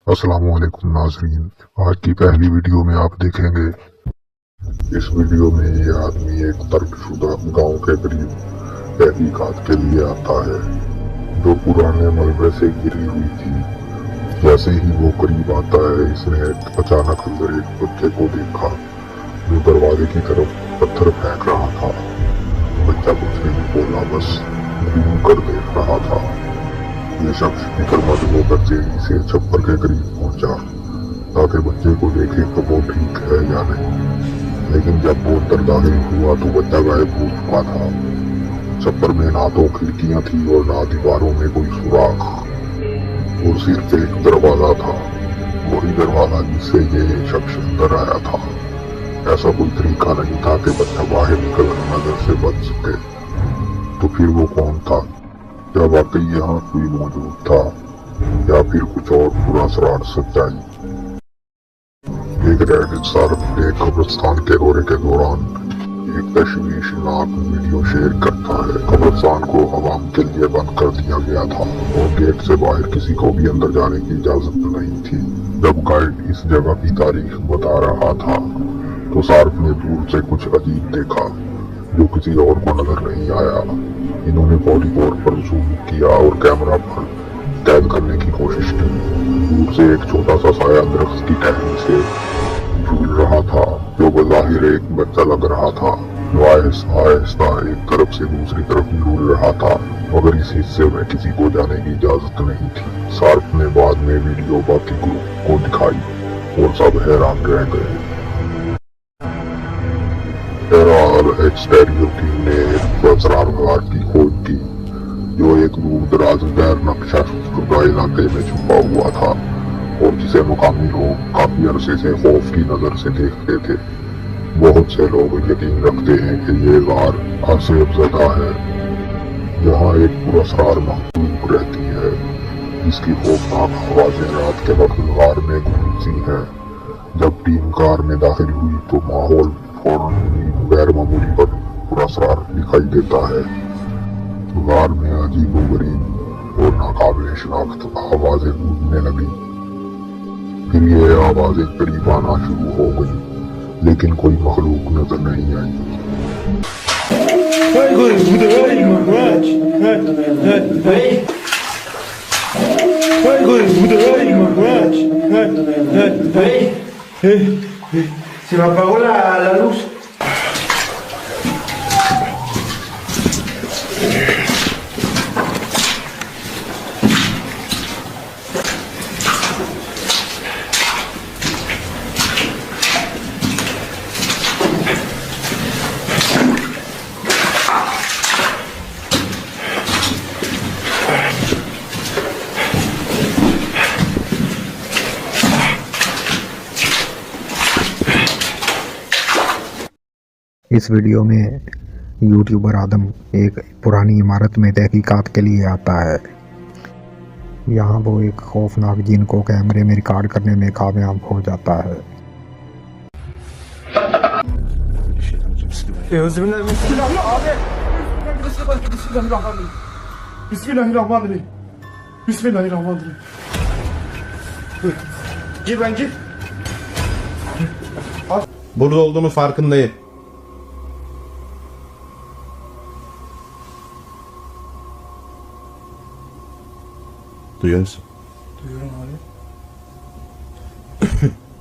अस्सलामुअलैकुम नाज़रीन, आज की पहली वीडियो में आप देखेंगे। इस वीडियो में ये आदमी एक तर्कशुदा गांव के करीब तहकीकात के लिए आता है, जो पुराने मलबे से घिरी हुई थी। जैसे ही वो करीब आता है, इसने अचानक अंदर एक बच्चे को देखा जो दरवाजे की तरफ पत्थर फेंक रहा था। बच्चा कुछ नहीं बोला, बस घूम कर देख रहा था। ये शख्स फिक्रमंद होकर तेजी से छप्पर के करीब पहुंचा ताकि बच्चे को देखे तो वो ठीक है या नहीं। लेकिन जब वो अंदर दाखिल हुआ तो बच्चा गायब हो चुका था। छप्पर में ना तो खिड़कियां थी और ना दीवारों में कोई सुराख, और सिर्फ एक दरवाजा था, वही दरवाजा जिससे ये शख्स अंदर आया था। ऐसा कोई तरीका नहीं था कि बच्चा बाहर निकल कर नजर से बच सके। तो फिर वो कौन था? क्या वाकई यहाँ कोई मौजूद था या फिर कुछ और पुरअसरार सच्चाई? एक रेडिट सार्फ एक कब्रिस्तान के दौरे के दौरान एक तशवीशनाक वीडियो शेयर करता है। कब्रिस्तान को आवाम के लिए बंद कर दिया गया था और गेट से बाहर किसी को भी अंदर जाने की इजाजत नहीं थी। जब गाइड इस जगह की तारीख बता रहा था तो सार्फ ने दूर से कुछ अजीब देखा जो किसी और को नजर नहीं आया। इन्होंने फौरी तौर पर जूम किया और कैमरा पर कैद करने की कोशिश की। दूर से एक छोटा सा साया दरख्त की टहनी से झूल रहा था, जो बज़ाहिर एक बच्चा लग रहा था, जो आहिस्ता आहिस्ता एक तरफ से दूसरी तरफ झूल रहा था, मगर इस हिस्से में किसी को जाने की इजाजत नहीं थी। सार्फ ने बाद में वीडियो बाकी ग्रुप को दिखाई और सब हैरान रह गए। एक्सटेरियो टीम ने एक असरार गार की खोज की जो एक दूर दराज गैर नक्शा शुदा इलाके में छुपा हुआ था और जिसे मुकामी लोग काफी अरसे से खौफ की नजर से देखते थे। बहुत से लोग यकीन रखते हैं कि ये गार आसिफ ज़दा है, जहाँ एक पुरअसरार मखलूक रहती है जिसकी खौफनाक आवाजें रात के वक्त गार में गूंजती हैं। जब टीम कार में दाखिल हुई तो माहौल गैर मामूली पर पुरअसरार दिखाई देता है। गार में अजीबोगरीब और नाकाबिल शिनाख्त आवाजें गूंजने लगी। फिर ये आवाजें करीब आना शुरू हो गई, लेकिन कोई मखलूक नजर नहीं आई। Se me apagó la luz. इस वीडियो में यूट्यूबर आदम एक पुरानी इमारत में तहकीकात के लिए आता है। यहाँ वो एक खौफनाक जिन को कैमरे में रिकॉर्ड करने में कामयाब हो जाता है। Burada olduğunu farkındayım. Duyuyor musun? Duyuyorum abi.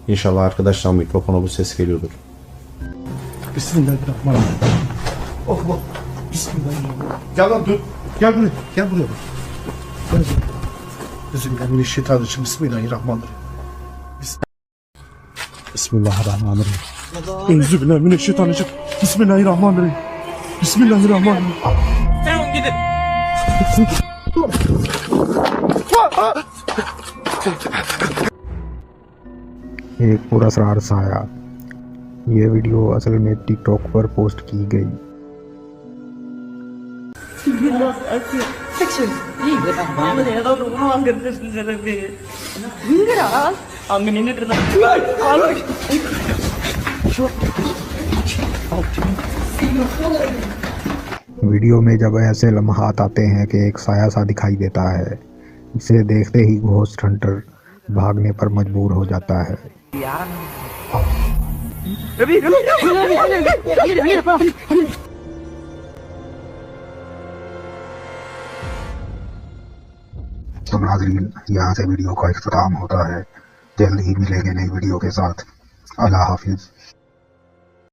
İnşallah arkadaşlar mikrofona bu ses geliyordur. Bismillahirrahmanirrahim. Oh oh. Bismillahirrahmanirrahim. Gel lan dur. Gel buraya. Gel buraya. Gel. Bismillahirrahmanirrahim. Bismillahirrahmanirrahim. Bismillahirrahmanirrahim. Euzubillahimineşşeytanirracim. Bismillahirrahmanirrahim. Bismillahirrahmanirrahim. Tamam gidin. एक पुरअसरार साया। ये video असल में TikTok पर post की गई। Video میں جب ایسے لمحات آتے ہیں کہ ایک سایہ سا دکھائی دیتا ہے، اسے دیکھتے ہی گھوسٹ ہنٹر بھاگنے پر مجبور ہو جاتا ہے۔ تو ناظرین، یہاں سے ویڈیو کا اختتام ہوتا ہے۔ جلد ہی ملیں گے نئی ویڈیو کے ساتھ۔ اللہ حافظ۔